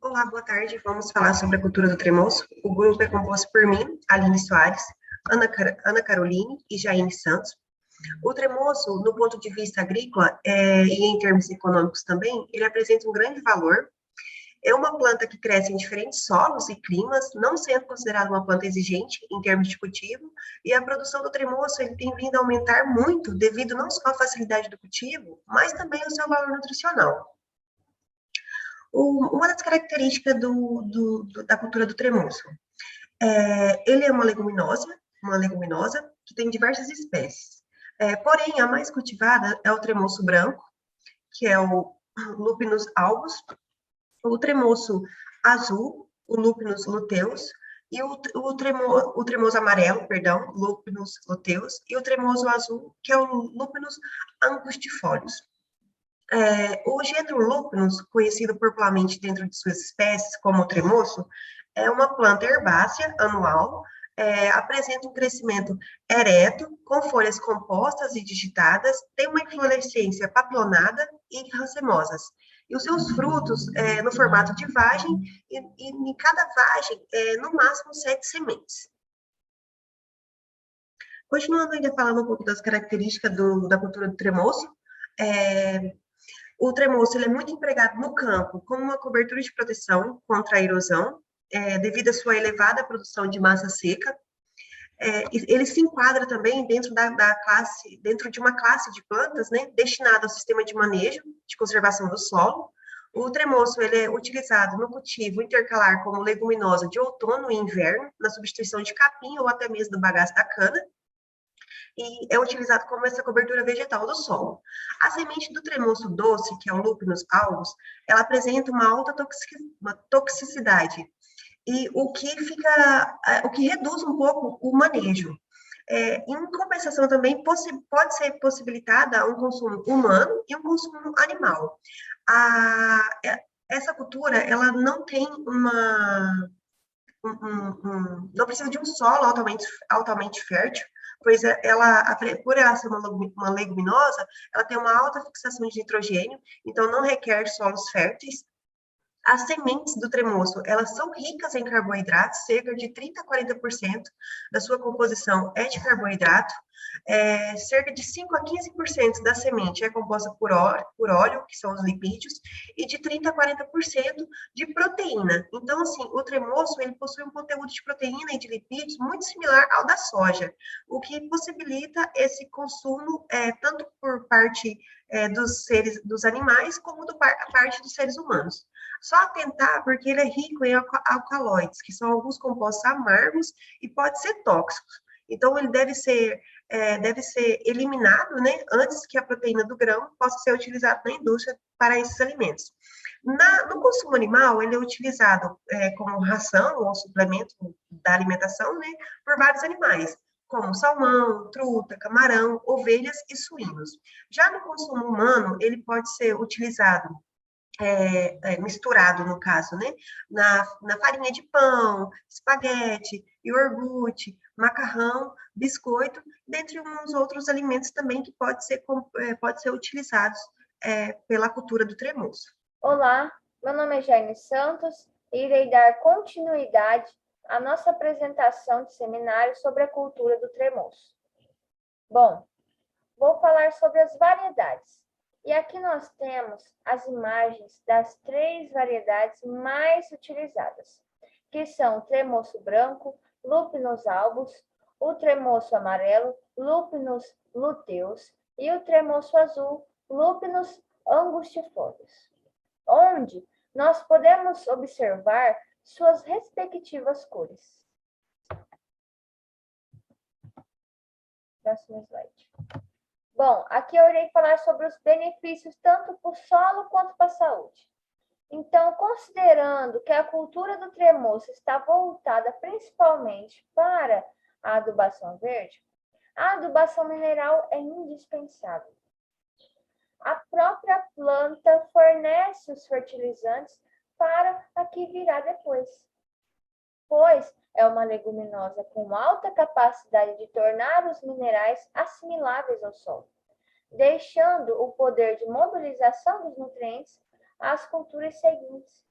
Olá, boa tarde. Vamos falar sobre a cultura do tremoço. O grupo é composto por mim, Aline Soares, Ana Caroline e Jaine Santos. O tremoço, no ponto de vista agrícola e em termos econômicos também, ele apresenta um grande valor. É uma planta que cresce em diferentes solos e climas, não sendo considerada uma planta exigente em termos de cultivo, e a produção do tremoço ele tem vindo a aumentar muito devido não só à facilidade do cultivo, mas também ao seu valor nutricional. Uma das características da cultura do tremoço, ele é uma leguminosa que tem diversas espécies. Porém, a mais cultivada é o tremoço branco, que é o Lupinus albus, o tremoço azul, o Lupinus luteus, e o tremoso amarelo, perdão, Lupinus luteus, e o tremoso azul, que é o Lupinus angustifolius. O gênero Lupinus, conhecido popularmente dentro de suas espécies como o tremoço, é uma planta herbácea anual, apresenta um crescimento ereto, com folhas compostas e digitadas, tem uma inflorescência papilonada e racemosas. E os seus frutos, no formato de vagem, e em cada vagem, no máximo 7 sementes. Continuando ainda falando um pouco das características da cultura do tremoço, o tremoço ele é muito empregado no campo como uma cobertura de proteção contra a erosão, devido à sua elevada produção de massa seca. Ele se enquadra também dentro dentro de uma classe de plantas, né, destinada ao sistema de manejo, de conservação do solo. O tremoço ele é utilizado no cultivo intercalar como leguminosa de outono e inverno, na substituição de capim ou até mesmo do bagaço da cana, e é utilizado como essa cobertura vegetal do solo. A semente do tremoço doce, que é o Lupinus albus, ela apresenta uma alta toxicidade, e o que reduz um pouco o manejo. Em compensação também pode ser possibilitada um consumo humano e um consumo animal. Essa cultura, ela não tem não precisa de um solo altamente fértil, pois por ela ser uma leguminosa, ela tem uma alta fixação de nitrogênio, então não requer solos férteis. As sementes do tremoço, elas são ricas em carboidratos, cerca de 30 a 40% da sua composição é de carboidrato, cerca de 5 a 15% da semente é composta por óleo, que são os lipídios, e de 30 a 40% de proteína. Então, assim, o tremoço, ele possui um conteúdo de proteína e de lipídios muito similar ao da soja, o que possibilita esse consumo tanto por parte dos animais, como a parte dos seres humanos. Só atentar porque ele é rico em alcaloides, que são alguns compostos amargos e pode ser tóxicos. Então, ele deve ser eliminado, né, antes que a proteína do grão possa ser utilizada na indústria para esses alimentos. No consumo animal, ele é utilizado como ração ou suplemento da alimentação, né, por vários animais, como salmão, truta, camarão, ovelhas e suínos. Já no consumo humano, ele pode ser utilizado misturado, no caso, né? Na farinha de pão, espaguete, iogurte, macarrão, biscoito, dentre uns outros alimentos também que pode ser utilizados pela cultura do tremoço. Olá, meu nome é Jaine Santos e irei dar continuidade à nossa apresentação de seminário sobre a cultura do tremoço. Bom, vou falar sobre as variedades. E aqui nós temos as imagens das 3 variedades mais utilizadas, que são o tremoço branco, Lupinus albus, o tremoço amarelo, Lupinus luteus, e o tremoço azul, Lupinus angustifolius, onde nós podemos observar suas respectivas cores. Próximo slide. Bom, aqui eu irei falar sobre os benefícios tanto para o solo quanto para a saúde. Então, considerando que a cultura do tremoço está voltada principalmente para a adubação verde, a adubação mineral é indispensável. A própria planta fornece os fertilizantes para a que virá depois, pois é uma leguminosa com alta capacidade de tornar os minerais assimiláveis ao solo, deixando o poder de mobilização dos nutrientes às culturas seguintes,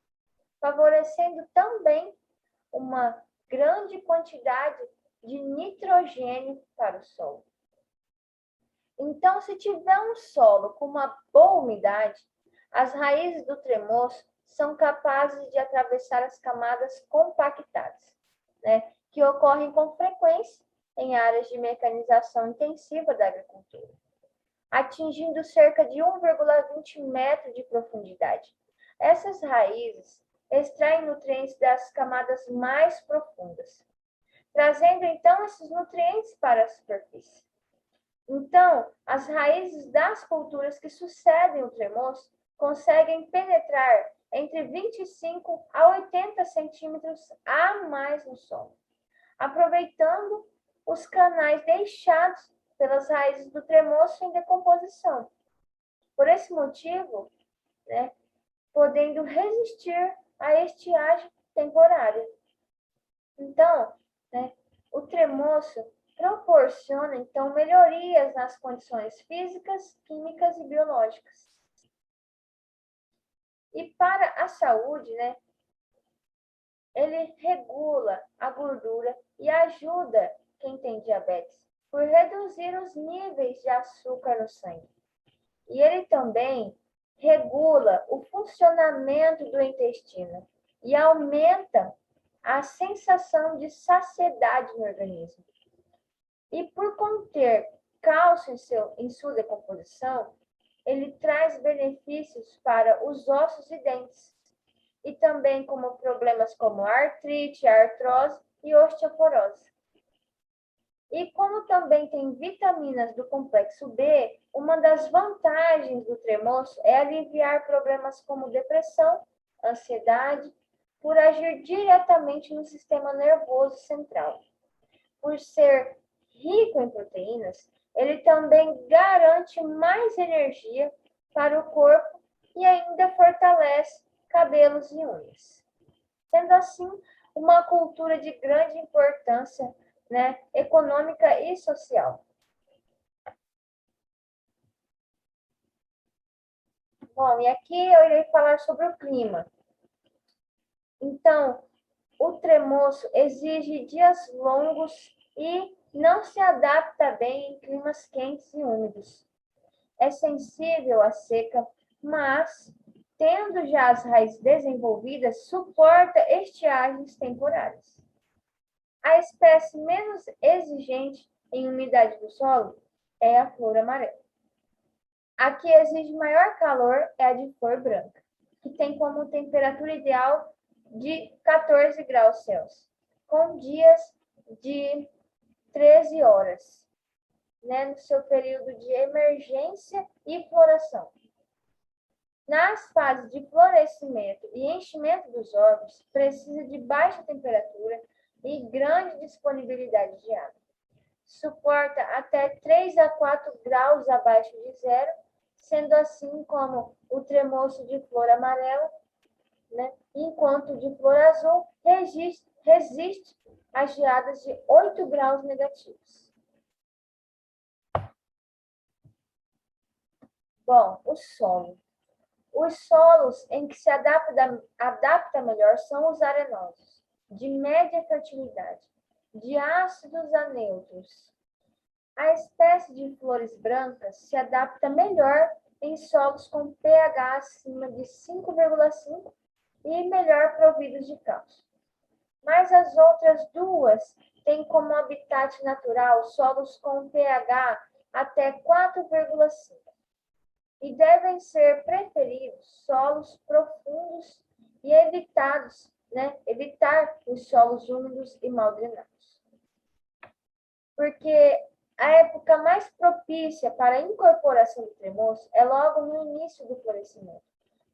favorecendo também uma grande quantidade de nitrogênio para o solo. Então, se tiver um solo com uma boa umidade, as raízes do tremoço são capazes de atravessar as camadas compactadas, né, que ocorrem com frequência em áreas de mecanização intensiva da agricultura, atingindo cerca de 1,20 metros de profundidade. Essas raízes extraem nutrientes das camadas mais profundas, trazendo então esses nutrientes para a superfície. Então, as raízes das culturas que sucedem o tremoço conseguem penetrar entre 25 a 80 centímetros a mais no solo, aproveitando os canais deixados pelas raízes do tremoço em decomposição. Por esse motivo, né, podendo resistir à estiagem temporária. Então, né, o tremoço proporciona, então, melhorias nas condições físicas, químicas e biológicas. E para a saúde, né, ele regula a gordura e ajuda quem tem diabetes por reduzir os níveis de açúcar no sangue. E ele também regula o funcionamento do intestino e aumenta a sensação de saciedade no organismo. E por conter cálcio em sua decomposição, ele traz benefícios para os ossos e dentes, e também como problemas como artrite, artrose e osteoporose. E como também tem vitaminas do complexo B, uma das vantagens do tremoço é aliviar problemas como depressão, ansiedade, por agir diretamente no sistema nervoso central. Por ser rico em proteínas, ele também garante mais energia para o corpo e ainda fortalece cabelos e unhas. Sendo assim, uma cultura de grande importância, né, econômica e social. Bom, e aqui eu irei falar sobre o clima. Então, o tremoço exige dias longos e não se adapta bem em climas quentes e úmidos. É sensível à seca, mas, tendo já as raízes desenvolvidas, suporta estiagens temporárias. A espécie menos exigente em umidade do solo é a flor amarela. A que exige maior calor é a de flor branca, que tem como temperatura ideal de 14 graus Celsius, com dias de 13 horas, né, no seu período de emergência e floração. Nas fases de florescimento e enchimento dos ovos, precisa de baixa temperatura e grande disponibilidade de água. Suporta até 3 a 4 graus abaixo de zero, sendo assim como o tremoço de flor amarela, né, enquanto o de flor azul resiste às geadas de 8 graus negativos. Bom, o solo. Os solos em que se adapta melhor são os arenosos, de média fertilidade, de ácidos a neutros. A espécie de flores brancas se adapta melhor em solos com pH acima de 5,5 e melhor providos de cálcio. Mas as outras duas têm como habitat natural solos com pH até 4,5. E devem ser preferidos solos profundos e evitar os solos úmidos e mal drenados. Porque a época mais propícia para a incorporação do tremoço é logo no início do florescimento,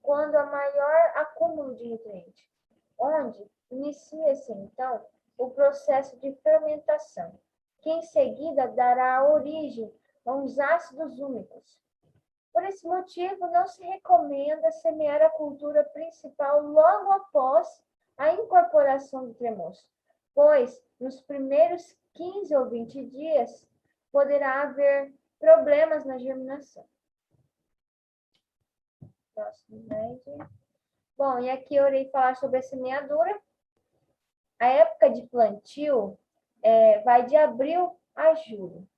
quando há maior acúmulo de nutrientes, onde inicia-se, então, o processo de fermentação, que em seguida dará origem a uns ácidos úmicos. Por esse motivo, não se recomenda semear a cultura principal logo após a incorporação do tremoço, pois nos primeiros 15 ou 20 dias poderá haver problemas na germinação. Próximo slide. Bom, e aqui eu irei falar sobre a semeadura. A época de plantio vai de abril a julho.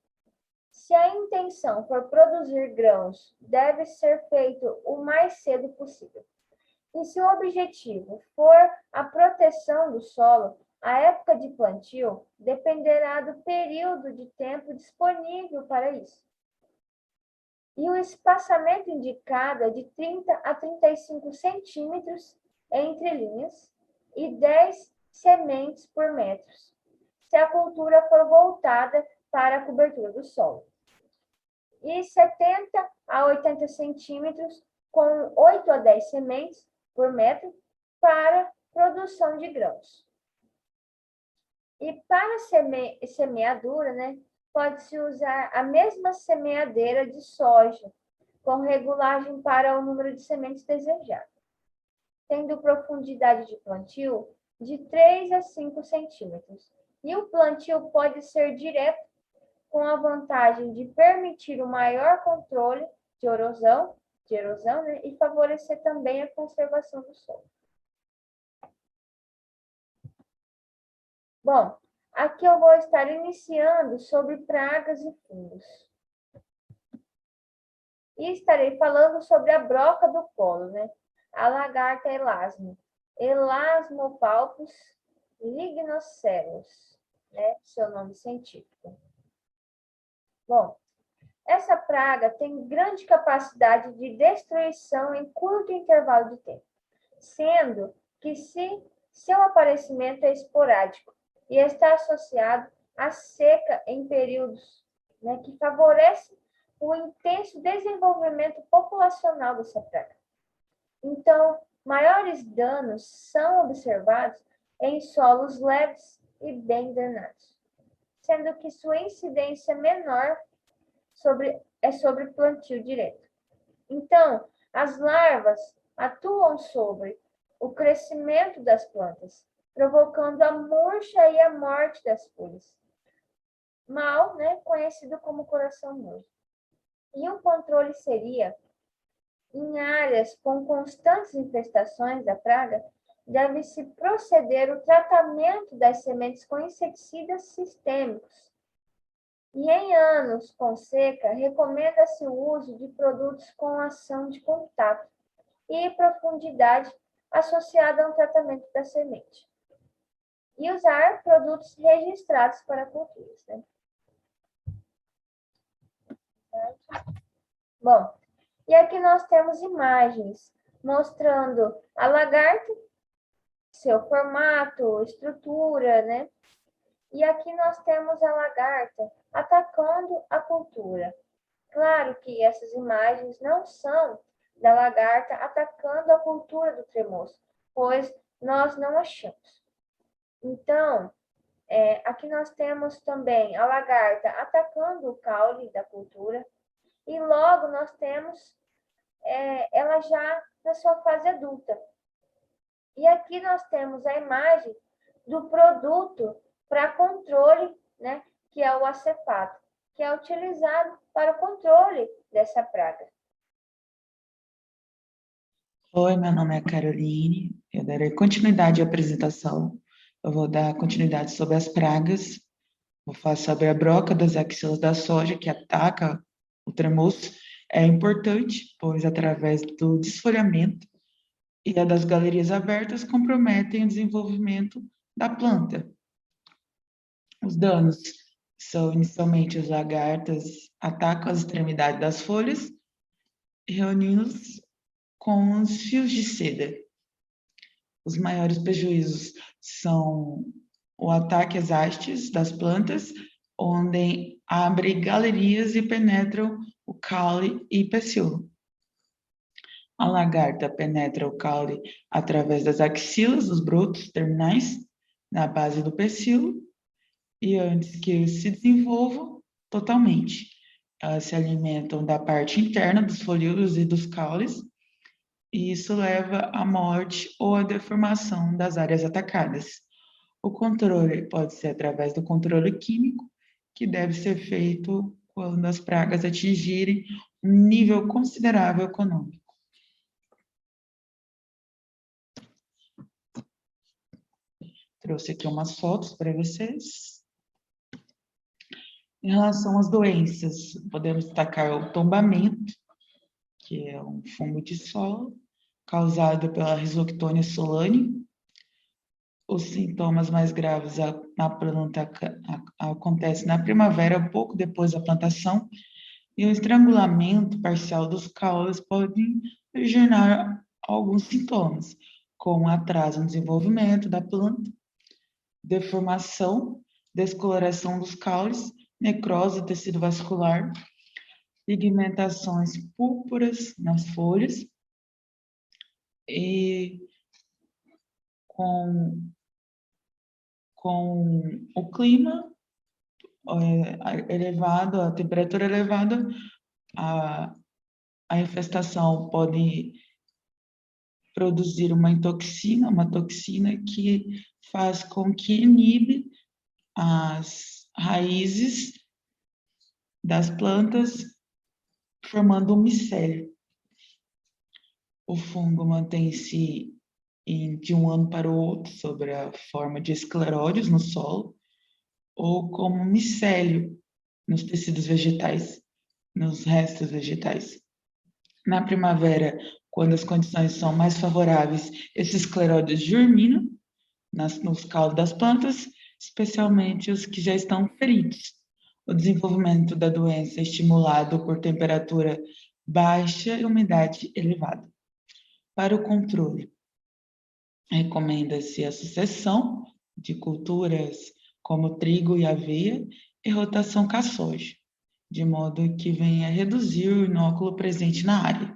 Se a intenção for produzir grãos, deve ser feito o mais cedo possível. E se o objetivo for a proteção do solo, a época de plantio dependerá do período de tempo disponível para isso. E o espaçamento indicado é de 30 a 35 centímetros entre linhas e 10 sementes por metro, se a cultura for voltada para a cobertura do solo. E 70 a 80 centímetros com 8 a 10 sementes por metro para produção de grãos. E para semeadura, né, pode-se usar a mesma semeadeira de soja, com regulagem para o número de sementes desejado, tendo profundidade de plantio de 3 a 5 centímetros. E o plantio pode ser direto, com a vantagem de permitir o maior controle de erosão, né, e favorecer também a conservação do solo. Bom, aqui eu vou estar iniciando sobre pragas e fungos. E estarei falando sobre a broca do colo, né? A lagarta elasmo, Elasmopalpus lignoceros, né? Seu nome científico. Bom, essa praga tem grande capacidade de destruição em curto intervalo de tempo, sendo que seu aparecimento é esporádico e está associado à seca em períodos, né, que favorece o intenso desenvolvimento populacional dessa praga. Então, maiores danos são observados em solos leves e bem drenados, sendo que sua incidência menor é sobre plantio direto. Então, as larvas atuam sobre o crescimento das plantas, provocando a murcha e a morte das folhas. Mal, né, conhecido como coração murcho. E o controle seria, em áreas com constantes infestações da praga, deve-se proceder o tratamento das sementes com inseticidas sistêmicos. E em anos com seca, recomenda-se o uso de produtos com ação de contato e profundidade associada a um tratamento da semente. E usar produtos registrados para culturas, né? Bom, e aqui nós temos imagens mostrando a lagarta, seu formato, estrutura, né? E aqui nós temos a lagarta atacando a cultura. Claro que essas imagens não são da lagarta atacando a cultura do tremoço, pois nós não achamos. Então, aqui nós temos também a lagarta atacando o caule da cultura, e logo nós temos ela já na sua fase adulta. E aqui nós temos a imagem do produto para controle, né, que é o acefato, que é utilizado para o controle dessa praga. Oi, meu nome é Caroline, eu darei continuidade à apresentação. Eu vou dar continuidade sobre as pragas, vou falar sobre a broca das axilas da soja, que ataca o tremoço. É importante, pois através do desfolhamento e a das galerias abertas comprometem o desenvolvimento da planta. Os danos são inicialmente as lagartas atacam as extremidades das folhas, reunindo-os com os fios de seda. Os maiores prejuízos são o ataque às hastes das plantas, onde abrem galerias e penetram o caule e pecíolo. A lagarta penetra o caule através das axilas dos brotos terminais, na base do pecíolo, e antes que eles se desenvolvam totalmente. Elas se alimentam da parte interna dos folíolos e dos caules, e isso leva à morte ou à deformação das áreas atacadas. O controle pode ser através do controle químico, que deve ser feito quando as pragas atingirem um nível considerável econômico. Trouxe aqui umas fotos para vocês. Em relação às doenças, podemos destacar o tombamento, que é um fungo de solo, causado pela Rhizoctonia solani. Os sintomas mais graves na planta acontecem na primavera, pouco depois da plantação, e o estrangulamento parcial dos caules pode originar alguns sintomas, como atraso no desenvolvimento da planta, deformação, descoloração dos caules, necrose do tecido vascular, pigmentações púrpuras nas folhas e com o clima elevado, a temperatura elevada, a infestação pode produzir uma toxina que faz com que inibe as raízes das plantas, formando um micélio. O fungo mantém-se de um ano para o outro sob a forma de escleródeos no solo ou como micélio nos tecidos vegetais, nos restos vegetais. Na primavera, quando as condições são mais favoráveis, esses escleródeos germinam nos caules das plantas, especialmente os que já estão feridos. O desenvolvimento da doença é estimulado por temperatura baixa e umidade elevada. Para o controle, recomenda-se a sucessão de culturas como trigo e aveia e rotação com a soja, de modo que venha a reduzir o inóculo presente na área.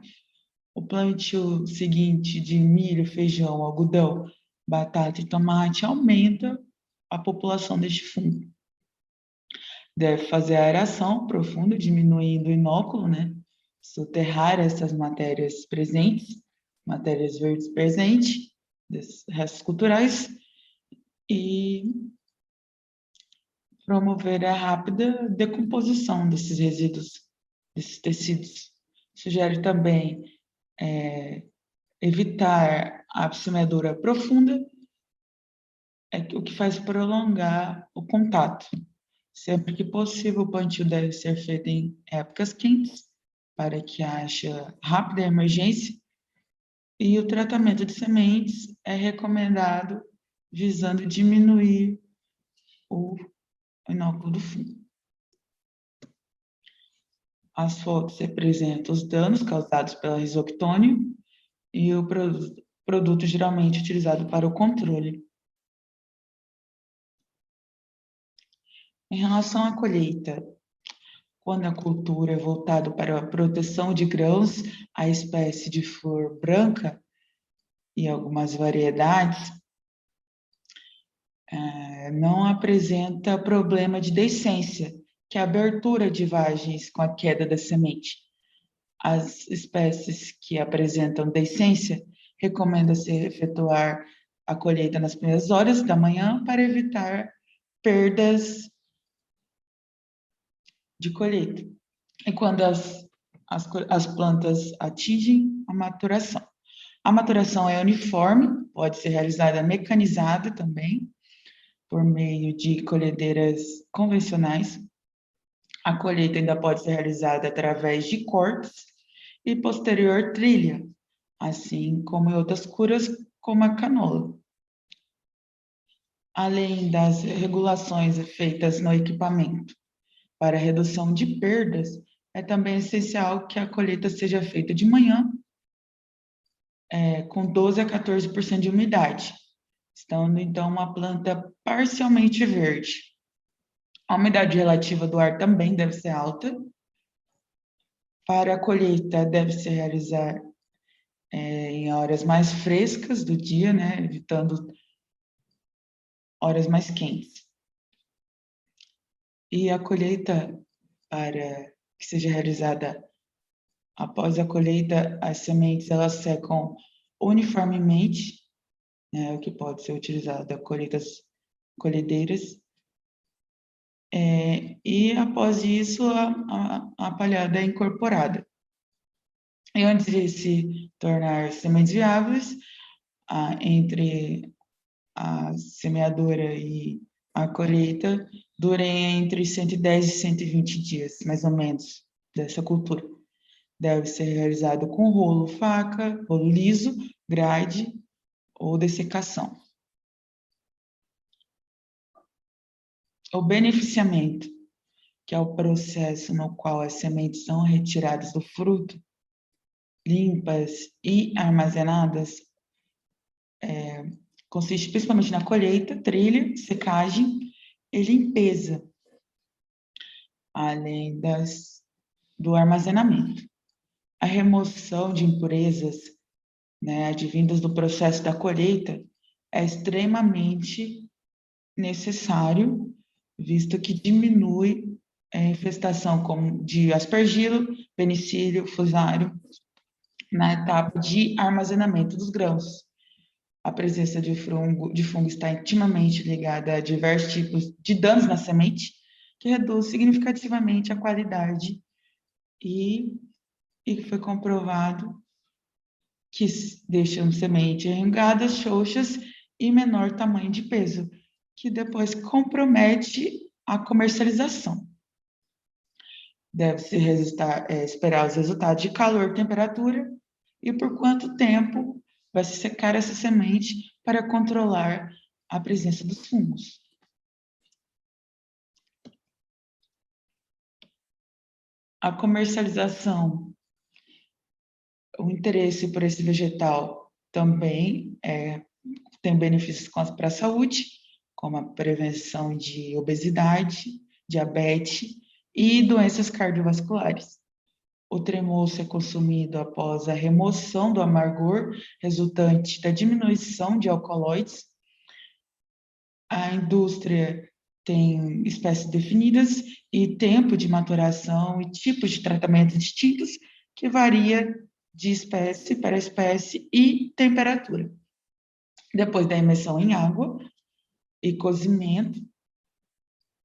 O plantio seguinte de milho, feijão, algodão, batata e tomate aumenta a população deste fungo. Deve fazer a aeração profunda, diminuindo o inóculo, né? Soterrar essas matérias presentes, matérias verdes presentes, desses restos culturais, e promover a rápida decomposição desses resíduos, desses tecidos. Sugere também evitar a semeadura profunda, o que faz prolongar o contato. Sempre que possível, o plantio deve ser feito em épocas quentes, para que haja rápida emergência, e o tratamento de sementes é recomendado visando diminuir o inóculo do fungo. As fotos representam os danos causados pela Rhizoctonia e o produto geralmente utilizado para o controle. Em relação à colheita, quando a cultura é voltada para a proteção de grãos, a espécie de flor branca e algumas variedades não apresenta problema de deiscência, que é a abertura de vagens com a queda da semente. As espécies que apresentam deiscência, recomenda-se efetuar a colheita nas primeiras horas da manhã para evitar perdas de colheita. E quando as plantas atingem a maturação. A maturação é uniforme, pode ser realizada mecanizada também, por meio de colhedeiras convencionais. A colheita ainda pode ser realizada através de cortes e posterior trilha, assim como em outras culturas, como a canola. Além das regulações feitas no equipamento para redução de perdas, é também essencial que a colheita seja feita de manhã, com 12 a 14% de umidade, estando então uma planta parcialmente verde. A umidade relativa do ar também deve ser alta. Para a colheita, deve-se realizar em horas mais frescas do dia, né, evitando horas mais quentes. E a colheita, para que seja realizada após a colheita, as sementes elas secam uniformemente, né, o que pode ser utilizado colhedeiras. E após isso, a palhada é incorporada. E antes de se tornar sementes viáveis, entre a semeadura e a colheita durem entre 110 e 120 dias, mais ou menos, dessa cultura. Deve ser realizado com rolo, faca, rolo liso, grade ou dessecação. O beneficiamento, que é o processo no qual as sementes são retiradas do fruto, limpas e armazenadas, consiste principalmente na colheita, trilha, secagem e limpeza, além do armazenamento. A remoção de impurezas, advindas do processo da colheita, é extremamente necessário, visto que diminui a infestação como de aspergilo, penicílio, fusário, na etapa de armazenamento dos grãos. A presença de fungo está intimamente ligada a diversos tipos de danos na semente, que reduz significativamente a qualidade e foi comprovado que deixam semente enrugadas, xoxas e menor tamanho de peso, que depois compromete a comercialização. Deve-se esperar os resultados de calor, temperatura e por quanto tempo vai se secar essa semente para controlar a presença dos fungos. A comercialização, o interesse por esse vegetal também tem benefícios para a saúde, como a prevenção de obesidade, diabetes e doenças cardiovasculares. O tremoço é consumido após a remoção do amargor resultante da diminuição de alcaloides. A indústria tem espécies definidas e tempo de maturação e tipos de tratamento distintos que varia de espécie para espécie e temperatura. Depois da imersão em água e cozimento,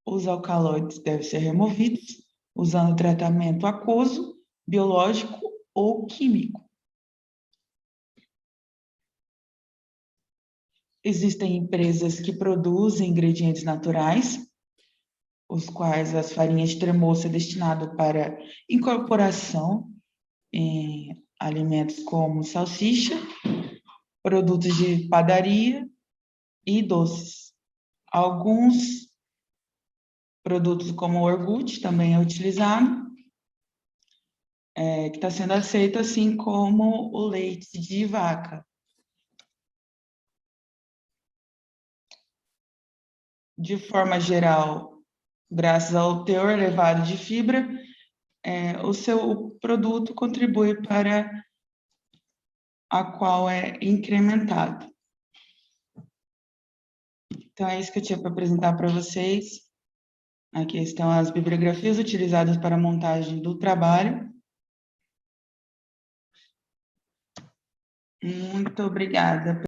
os alcaloides devem ser removidos usando tratamento aquoso, biológico ou químico. Existem empresas que produzem ingredientes naturais, os quais as farinhas de tremoço é destinado para incorporação em alimentos como salsicha, produtos de padaria e doces. Alguns produtos como o iogurte também é utilizado, que está sendo aceito, assim como o leite de vaca. De forma geral, graças ao teor elevado de fibra, o seu produto contribui para a qual é incrementado. Então, é isso que eu tinha para apresentar para vocês. Aqui estão as bibliografias utilizadas para a montagem do trabalho. Muito obrigada.